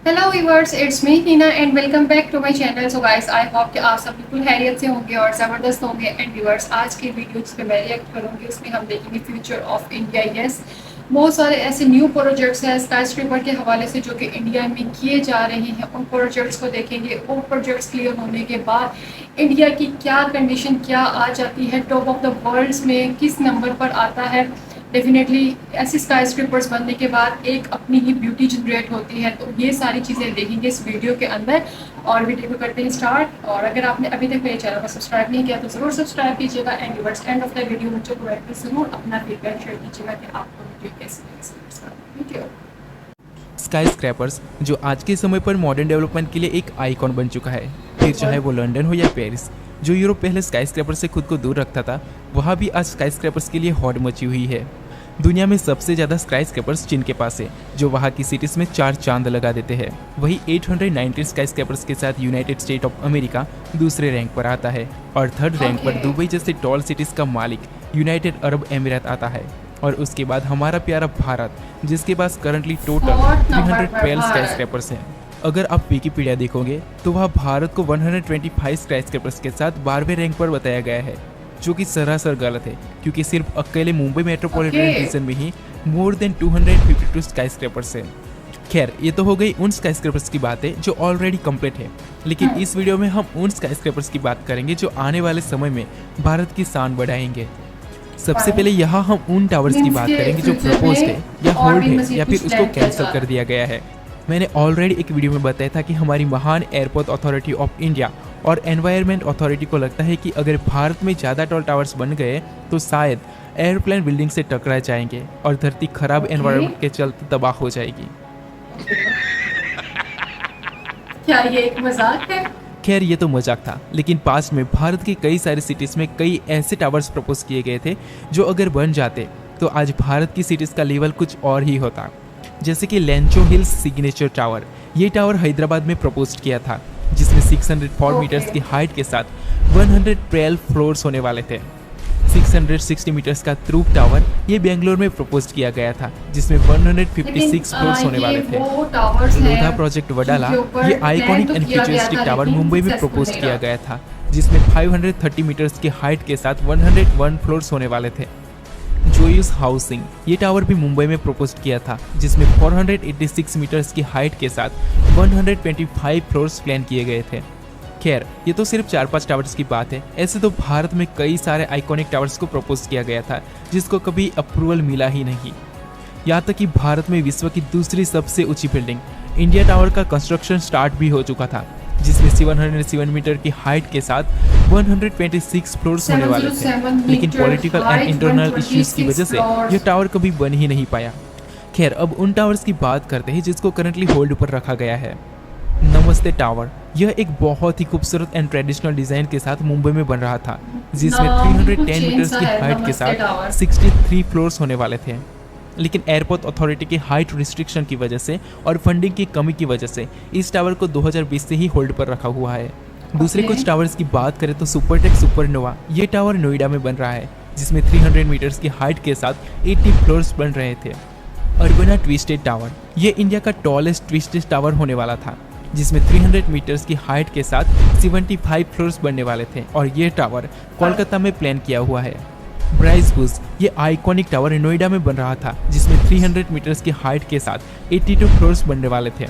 Hello viewers, it's me Tina and welcome back to my channel. So guys, I hope कि आप सब बिल्कुल खैरियत से होंगे और ज़बरदस्त होंगे। एंड व्यूअर्स, आज की वीडियो जिस पे मैं रिएक्ट करूंगी उसमें हम देखेंगे फ्यूचर ऑफ इंडिया। यस, बहुत सारे ऐसे न्यू प्रोजेक्ट्स हैं स्काई स्क्रेपर के हवाले से जो कि इंडिया में किए जा रहे हैं। उन प्रोजेक्ट्स को देखेंगे। वो प्रोजेक्ट्स क्लियर होने के बाद इंडिया की क्या कंडीशन क्या आ जाती है, टॉप ऑफ द वर्ल्ड में किस नंबर पर आता है। डेफिनेटली ऐसे स्काई स्क्रेपर्स बनने के बाद एक अपनी ही ब्यूटी जनरेट होती है। तो ये सारी चीज़ें देखेंगे इस वीडियो के अंदर और वीडियो को करते हैं स्टार्ट। और अगर आपने अभी तक मेरे चैनल को सब्सक्राइब नहीं किया तो ज़रूर सब्सक्राइब कीजिएगा। And viewers, end of the video मुझे कमेंट में ज़रूर अपना फीडबैक शेयर कीजिएगा कि आपको वीडियो कैसी लगी। Thank you. स्काई स्क्रैपर्स जो आज के समय पर मॉडर्न डेवलपमेंट के लिए एक आइकॉन बन चुका है। फिर चाहे वो लंदन हो या पेरिस, जो यूरोप पहले स्काई स्क्रैपर से खुद को दूर रखता था, वहाँ भी आज स्काई स्क्रैपर्स के लिए हौड़ मची हुई है। दुनिया में सबसे ज़्यादा स्काई स्क्रैपर्स चीन के पास है, जो वहाँ की सिटीज़ में 4 चांद लगा देते हैं। वही 890 स्काई स्क्रैपर्स के साथ यूनाइटेड स्टेट ऑफ अमेरिका दूसरे रैंक पर आता है और थर्ड रैंक पर दुबई जैसे टॉल सिटीज़ का मालिक यूनाइटेड अरब अमीरात आता है। और उसके बाद हमारा प्यारा भारत, जिसके पास करंटली टोटल 312 स्काई स्क्रैपर्स हैं। अगर आप विकिपीडिया देखोगे तो वहाँ भारत को 125 स्काई स्क्रैपर्स के साथ 12वें रैंक पर बताया गया है, जो कि सरासर गलत है, क्योंकि सिर्फ अकेले मुंबई मेट्रोपॉलिटन रीजन में ही मोर देन 252 स्काई स्क्रैपर्स हैं। खैर, ये तो हो गई उन स्काई स्क्रैपर्स की बातें जो ऑलरेडी कंप्लीट है, लेकिन इस वीडियो में हम उन स्काई स्क्रैपर्स की बात करेंगे जो आने वाले समय में भारत की शान बढ़ाएंगे। सबसे पहले यहाँ हम उन टावर्स की बात करेंगे जो प्रपोज्ड है या होल्ड है या फिर उसको कैंसिल कर दिया गया है। मैंने ऑलरेडी एक वीडियो में बताया था कि हमारी महान एयरपोर्ट अथॉरिटी ऑफ इंडिया और एनवायरनमेंट अथॉरिटी को लगता है कि अगर भारत में ज़्यादा टॉल टावर्स बन गए तो शायद एयरप्लेन बिल्डिंग से टकरा जाएंगे और धरती खराब एनवायरनमेंट के चलते तबाह हो जाएगी। क्या ये एक मजाक है? खैर, ये तो मजाक था, लेकिन पास्ट में भारत की कई सारी सिटीज़ में कई ऐसे टावर्स प्रपोज किए गए थे जो अगर बन जाते तो आज भारत की सिटीज़ का लेवल कुछ और ही होता। जैसे कि लैंचो हिल्स सिग्नेचर टावर। ये टावर हैदराबाद में प्रपोज किया था, जिसमें 604 मीटर्स की हाइट के साथ 112 फ्लोर्स होने वाले थे। 660 मीटर्स का ध्रुव टावर ये बेंगलोर में प्रपोज किया गया था, जिसमें 156 फ्लोर्स होने वाले थे। लोधा प्रोजेक्ट वडाला, ये iconic and futuristic tower Mumbai में प्रपोज किया गया था, जिसमें 530 मीटर्स की हाइट के साथ 101 फ्लोर्स होने वाले थे। जोयूस हाउसिंग, ये टावर भी मुंबई में प्रपोज किया था, जिसमें 486 मीटर्स की हाइट के साथ 125 फ्लोर्स प्लान किए गए थे। खैर, ये तो सिर्फ 4-5 टावर्स की बात है। ऐसे तो भारत में कई सारे आइकॉनिक टावर्स को प्रपोज किया गया था, जिसको कभी अप्रूवल मिला ही नहीं। यहाँ तक कि भारत में विश्व की दूसरी सबसे ऊंची बिल्डिंग इंडिया टावर का कंस्ट्रक्शन स्टार्ट भी हो चुका था, जिसमें 707 मीटर की हाइट के साथ 126 फ्लोर्स होने वाले थे। लेकिन पॉलिटिकल एंड इंटरनल इश्यूज की वजह से यह टावर कभी बन ही नहीं पाया। खैर, अब उन टावर्स की बात करते हैं जिसको करंटली होल्ड पर रखा गया है। नमस्ते टावर, यह एक बहुत ही खूबसूरत एंड ट्रेडिशनल डिजाइन के साथ मुंबई में बन रहा था, जिसमें 310 मीटर्स की हाइट के साथ 63 फ्लोर्स होने वाले थे। लेकिन एयरपोर्ट अथॉरिटी के हाइट रिस्ट्रिक्शन की वजह से और फंडिंग की कमी की वजह से इस टावर को 2020 से ही होल्ड पर रखा हुआ है। दूसरे कुछ टावर्स की बात करें तो सुपरटेक सुपरनोवा, ये टावर नोएडा में बन रहा है, जिसमें 300 मीटर्स की हाइट के साथ 80 फ्लोर्स बन रहे थे। अर्बना ट्विस्टेड टावर, ये इंडिया का टॉलेस्ट ट्विस्टेड टावर होने वाला था, जिसमें 300 मीटर्स की हाइट के साथ 75 फ्लोर्स बनने वाले थे और ये टावर कोलकाता में प्लान किया हुआ है। ब्राइस बुश, ये आइकॉनिक टावर नोएडा में बन रहा था, जिसमें 300 मीटर्स की हाइट के साथ 82 फ्लोर्स बनने वाले थे।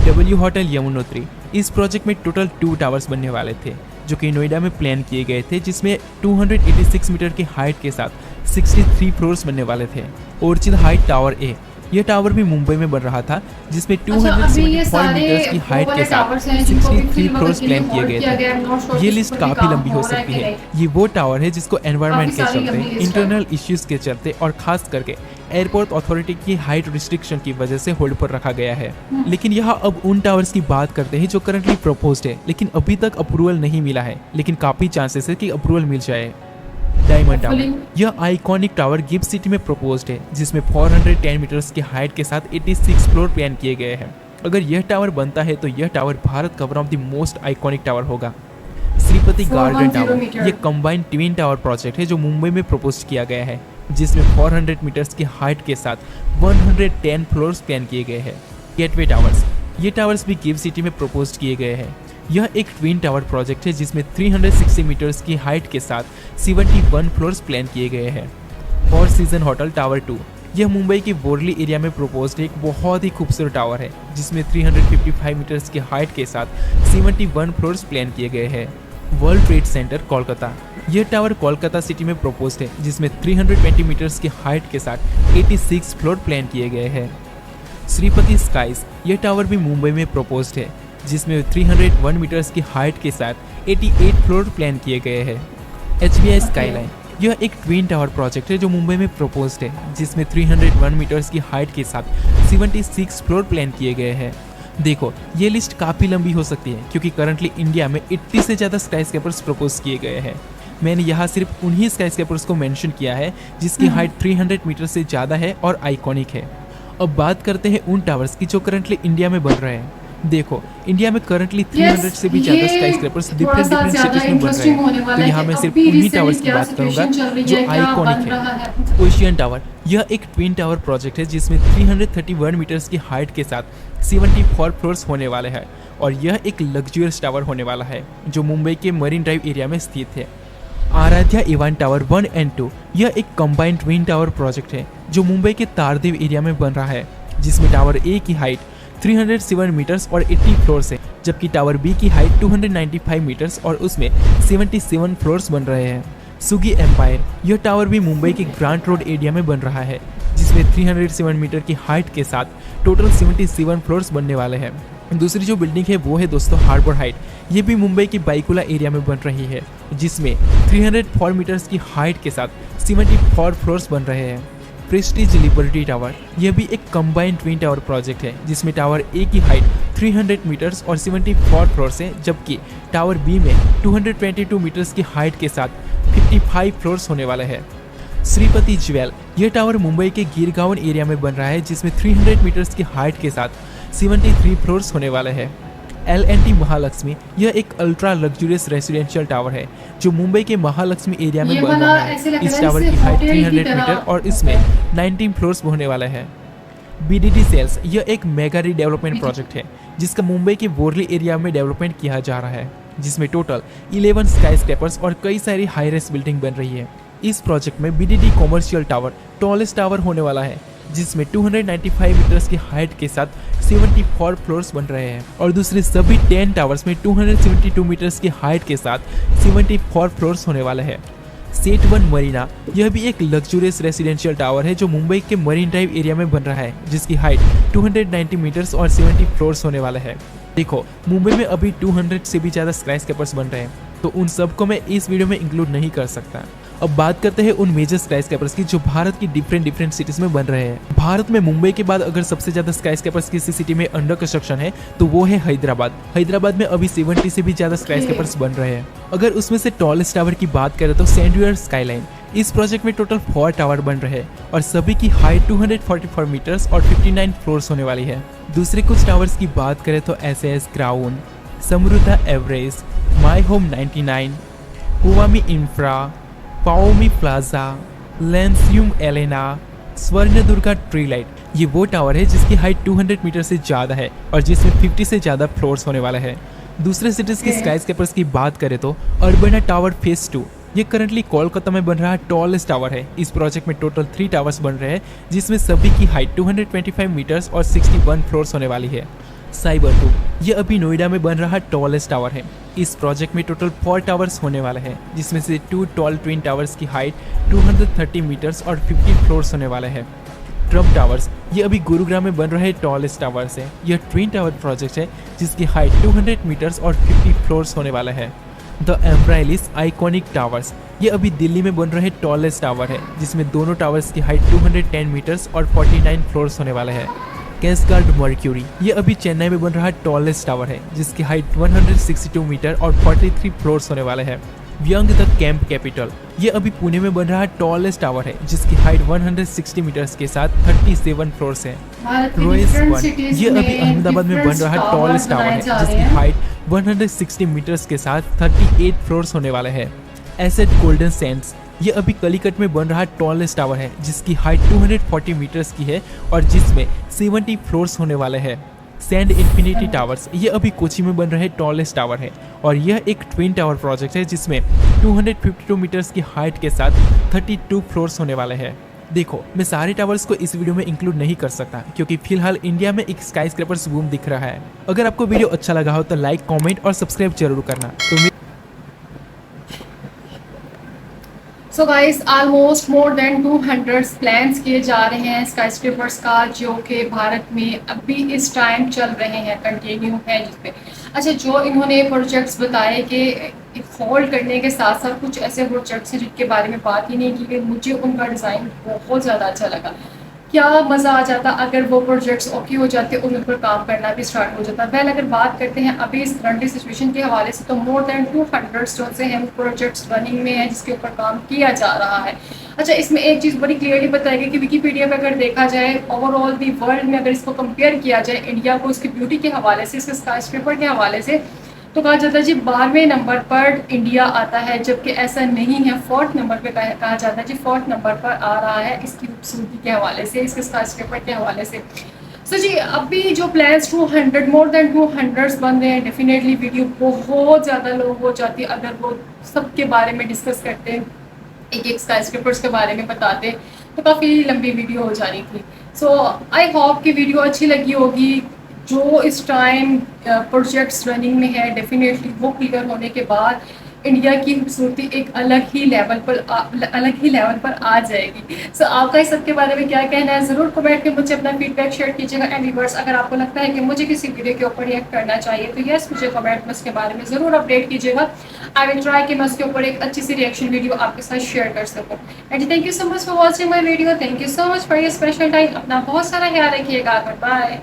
डब्ल्यू होटल यमुनोत्री, इस प्रोजेक्ट में टोटल 2 टावर्स बनने वाले थे, जो कि नोएडा में प्लान किए गए थे, जिसमें 286 मीटर की हाइट के साथ 63 फ्लोर्स बनने वाले थे। ओर्चिड हाइट टावर ए, यह टावर भी मुंबई में बन रहा था, जिसमें 274 मीटर्स की हाइट के साथ 63 फ्लोर्स प्लान किए गए थे। ये लिस्ट काफ़ी लंबी हो सकती है। ये वो टावर है जिसको एनवायरनमेंट के चलते, इंटरनल इश्यूज के चलते और खास करके एयरपोर्ट अथॉरिटी की हाइट रिस्ट्रिक्शन की वजह से होल्ड पर रखा गया है। लेकिन यहाँ अब उन टावर्स की बात करते हैं जो करंटली प्रपोज्ड है, लेकिन अभी तक अप्रूवल नहीं मिला है, लेकिन काफ़ी चांसेस है कि अप्रूवल मिल जाए। डायमंड टावर, यह आइकॉनिक टावर गिफ्ट सिटी में प्रपोज्ड है, जिसमें 410 मीटर्स की हाइट के साथ 86 फ्लोर प्लान किए गए हैं। अगर यह टावर बनता है तो यह टावर भारत का one of the most iconic tower होगा। श्रीपति गार्डन टावर, यह कंबाइंड ट्विन टावर प्रोजेक्ट है जो मुंबई में प्रपोज किया गया है, जिसमें 400 मीटर्स की हाइट के साथ 110 फ्लोर्स प्लान किए गए हैं। गेटवे टावर्स, ये टावर्स भी गिव सिटी में प्रपोज किए गए हैं। यह एक ट्विन टावर प्रोजेक्ट है जिसमें 360 मीटर्स की हाइट के साथ 71 फ्लोर्स प्लान किए गए हैं। फोर सीजन होटल टावर 2, यह मुंबई के बोरली एरिया में प्रपोज्ड एक बहुत ही खूबसूरत टावर है जिसमें 355 मीटर्स की हाइट के साथ 71 फ्लोर्स प्लान किए गए हैं। वर्ल्ड ट्रेड सेंटर कोलकाता, यह टावर कोलकाता सिटी में प्रपोज्ड है जिसमें 320 मीटर्स की हाइट के साथ 86 फ्लोर प्लान किए गए हैं। श्रीपति स्काइज, यह टावर भी मुंबई में प्रपोज्ड है जिसमें 301 मीटर्स की हाइट के साथ 88 फ्लोर प्लान किए गए हैं। HBI स्काईलाइन, यह एक ट्विन टावर प्रोजेक्ट है जो मुंबई में प्रपोज्ड है जिसमें 301 मीटर्स की हाइट के साथ 76 फ्लोर प्लान किए गए हैं। देखो, ये लिस्ट काफ़ी लंबी हो सकती है क्योंकि करंटली इंडिया में 80 से ज़्यादा स्काईस्केपर्स प्रपोज किए गए हैं। मैंने यहाँ सिर्फ उन्हीं स्काईस्केपर्स को मेंशन किया है जिसकी हाइट 300 मीटर से ज़्यादा है और आइकॉनिक है। अब बात करते हैं उन टावर्स की जो करंटली इंडिया में बन रहे हैं। देखो, इंडिया में करंटली 300 से भी ज़्यादा स्काईस्क्रेपर्स डिफरेंट सिटीज में बन रहे हैं। तो यहाँ मैं सिर्फ उन्हीं टावर्स की बात करूँगा जो आइकॉनिक है। ओशियन टावर, यह एक ट्विन टावर प्रोजेक्ट है जिसमें 331 मीटर्स की हाइट के साथ 74 फ्लोर्स होने वाले हैं और यह एक लग्जरियस टावर होने वाला है जो मुंबई के मरीन ड्राइव एरिया में स्थित है। आराध्या इवान टावर 1 एंड 2, यह एक कंबाइंड ट्विन टावर प्रोजेक्ट है जो मुंबई के तारदेव एरिया में बन रहा है जिसमें टावर ए की हाइट 307 मीटर्स और 80 फ्लोर्स है जबकि टावर बी की हाइट 295 मीटर्स और उसमें 77 फ्लोर्स बन रहे हैं। सुगी एम्पायर, यह टावर भी मुंबई के ग्रांट रोड एरिया में बन रहा है जिसमें 307 मीटर की हाइट के साथ टोटल 77 फ्लोर्स बनने वाले हैं। दूसरी जो बिल्डिंग है वो है दोस्तों हार्बर हाइट, ये भी मुंबई की बाइकुला एरिया में बन रही है जिसमें 304 मीटर्स की हाइट के साथ 74 फ्लोर्स बन रहे हैं। प्रेस्टीज लिबर्टी टावर, यह भी एक कंबाइंड ट्विन टावर प्रोजेक्ट है जिसमें टावर ए की हाइट 300 मीटर्स और 74 फ्लोर्स है जबकि टावर बी में 222 मीटर्स की हाइट के साथ 55 फ्लोर्स होने वाले हैं। श्रीपति ज्वेल, यह टावर मुंबई के गिरगांवन एरिया में बन रहा है जिसमें 300 मीटर्स की हाइट के साथ 73 फ्लोर्स होने वाले हैं। L&T महालक्ष्मी, यह एक अल्ट्रा लग्जरियस रेसिडेंशियल टावर है जो मुंबई के महालक्ष्मी एरिया में बन रहा है। इस टावर की हाइट 300 मीटर और इसमें 19 फ्लोर्स होने वाले हैं। BDD सेल्स, यह एक मेगा रीडेवलपमेंट प्रोजेक्ट है जिसका मुंबई के बोरली एरिया में डेवलपमेंट किया जा रहा है जिसमें टोटल 11 स्काईस्क्रेपर्स और कई सारी हाई रेस बिल्डिंग बन रही है। इस प्रोजेक्ट में BDD commercial tower tallest tower होने वाला है जिसमें 295 मीटर्स की हाइट के साथ 74 फ्लोर्स बन रहे हैं और दूसरे सभी 10 टावर्स में 272 मीटर्स की हाइट के साथ 74 फ्लोर्स होने वाले हैं। सेट 1 मरीना, यह भी एक लग्जरियस रेसिडेंशियल टावर है जो मुंबई के मरीन ड्राइव एरिया में बन रहा है जिसकी हाइट 290 मीटर्स और 70 फ्लोर्स होने वाले हैं। देखो, मुंबई में अभी 200 से भी ज़्यादा स्काईस्क्रेपर्स बन रहे हैं तो उन सबको मैं इस वीडियो में इंक्लूड नहीं कर सकता। अब बात करते हैं उन मेजर स्काईस्क्रेपर्स की जो भारत की डिफरेंट सिटीज में बन रहे हैं। भारत में मुंबई के बाद अगर सबसे ज्यादा स्काईस्क्रेपर्स किसी सिटी में अंडर कंस्ट्रक्शन है तो वो है हैदराबाद। हैदराबाद में अभी 70 से भी ज्यादा स्काईस्क्रेपर्स बन रहे हैं। अगर उसमें से टॉलेस्ट टावर की बात करें तो सैंडवियर स्काईलाइन, इस प्रोजेक्ट में टोटल 4 टावर बन रहे हैं और सभी की हाइट 244 मीटर्स और 59 फ्लोर्स होने वाली है। दूसरे कुछ टावर्स की बात करें तो SAS Crown, Samruddha Everest, My Home 99, हुवामी इंफ्रा, पाओमी Plaza, Lansum Elena, Swarnadurga Tree Light, ये वो टावर है जिसकी हाइट 200 मीटर से ज़्यादा है और जिसमें 50 से ज़्यादा फ्लोर्स होने वाला है। दूसरे सिटीज़ की स्काईस्क्रेपर्स की बात करें तो अर्बना टावर फेज 2, ये करंटली कोलकाता में बन रहा टॉलेस्ट टावर है। इस प्रोजेक्ट में टोटल 3 टावर्स बन रहे हैं जिसमें सभी की हाइट 225 मीटर्स और 61 फ्लोर्स होने वाली है। साइबर 2, ये अभी नोएडा में बन रहा टॉलेस्ट टावर है। इस प्रोजेक्ट में टोटल 4 टावर्स होने वाले हैं जिसमें से 2 टॉल ट्विन टावर्स की हाइट 230 मीटर्स और 50 फ्लोर्स होने वाले हैं। ट्रम्प टावर्स, ये अभी गुरुग्राम में बन रहे टॉलेस्ट टावर्स है। यह ट्विन टावर प्रोजेक्ट है जिसकी हाइट 200 मीटर्स और 50 फ्लोर्स होने वाला है। द एम्ब्राइलिस आइकॉनिक टावर्स, ये अभी दिल्ली में बन रहे टॉलेस्ट टावर है जिसमें दोनों टावर्स की हाइट 210 मीटर्स और 49 फ्लोर्स होने वाले हैं। कैस्काड मर्क्यूरी, ये अभी चेन्नई में बन रहा टॉलेस्ट टावर है जिसकी हाइट 162 मीटर और 43 फ्लोर्स होने वाले हैं। व्यंग द कैंप कैपिटल, ये अभी पुणे में बन रहा टॉलेस्ट टावर है जिसकी हाइट 160 मीटर्स के साथ 37 फ्लोर्स है। रोएस 1, ये अभी अहमदाबाद में बन रहा टॉलेस्ट टावर है जिसकी हाइट 160 मीटर्स के साथ 38 फ्लोर्स होने वाले हैं। एसेट गोल्डन सैंड्स, ये अभी कलिकट में बन रहा टॉलेस्ट टावर है जिसकी हाइट 240 मीटर्स की है और जिसमें 70 फ्लोर्स होने वाले हैं। सैंड इन्फिनिटी टावर्स ये अभी कोची में बन रहे टॉलेस्ट टावर है और यह एक ट्विन टावर प्रोजेक्ट है जिसमें 252 मीटर्स की हाइट के साथ 32 फ्लोर्स होने वाले हैं। देखो, मैं सारे टावर्स को इस वीडियो में इंक्लूड नहीं कर सकता क्योंकि फिलहाल इंडिया में एक स्काई स्क्रैपर्स बूम दिख रहा है। अगर आपको वीडियो अच्छा लगा हो तो लाइक, कमेंट और सब्सक्राइब जरूर करना। तो so guys, almost more than 200 plans किए जा रहे हैं स्काई स्क्रैपर्स का, जो कि भारत में अभी इस टाइम चल रहे हैं, कंटिन्यू है जिसपे। अच्छा, जो इन्होंने प्रोजेक्ट्स बताए कि होल्ड करने के साथ साथ कुछ ऐसे प्रोजेक्ट्स हैं जिनके बारे में बात ही नहीं की गई, मुझे उनका डिज़ाइन बहुत ज़्यादा अच्छा लगा। क्या मज़ा आ जाता अगर वो प्रोजेक्ट्स ओके हो जाते और उन पर काम करना भी स्टार्ट हो जाता। वेल, अगर बात करते हैं अभी इस करंट सिचुएशन के हवाले से, तो मोर देन 200 जो से हैं प्रोजेक्ट्स रनिंग में हैं जिसके ऊपर काम किया जा रहा है। अच्छा, इसमें एक चीज़ बड़ी क्लियरली बताई गई कि विकीपीडिया पर अगर देखा जाए ओवरऑल दी वर्ल्ड में, अगर इसको कंपेयर किया जाए इंडिया को इसकी ब्यूटी के हवाले से, इसके स्काई स्क्रैपर के हवाले से, तो कहा जाता है जी 12वें नंबर पर इंडिया आता है, जबकि ऐसा नहीं है। 4th नंबर पे कहा जाता है जी 4th नंबर पर आ रहा है इसकी खूबसूरती के हवाले से, इसके स्काई स्क्रैपर के हवाले से। सो जी, अभी जो प्लान्स 200 मोर देन 200 बन रहे हैं, डेफिनेटली वीडियो बहुत ज़्यादा लॉन्ग हो जाती है अगर वो सब के बारे में डिस्कस करते हैं, एक एक स्काई स्क्रैपर्स के बारे में बताते, तो काफ़ी लंबी वीडियो हो जानी थी। सो आई होप कि वीडियो अच्छी लगी होगी। जो इस टाइम प्रोजेक्ट्स रनिंग में है, डेफिनेटली वो क्लियर होने के बाद इंडिया की खूबसूरती एक अलग ही लेवल पर आ जाएगी। सो आपका इस सब के बारे में क्या कहना है, ज़रूर कमेंट में मुझे अपना फीडबैक शेयर कीजिएगा। एंड व्यूअर्स, अगर आपको लगता है कि मुझे किसी वीडियो के ऊपर रिएक्ट करना चाहिए तो यस, मुझे कमेंट में उसके बारे में ज़रूर अपडेट कीजिएगा। आई विल ट्राई कि मैं उसके ऊपर एक अच्छी सी रिएक्शन वीडियो आपके साथ शेयर कर सकूँ। And thank you so much for watching my video. Thank you so much for your special time. अपना बहुत सारा ख्याल रखिएगा। बाय।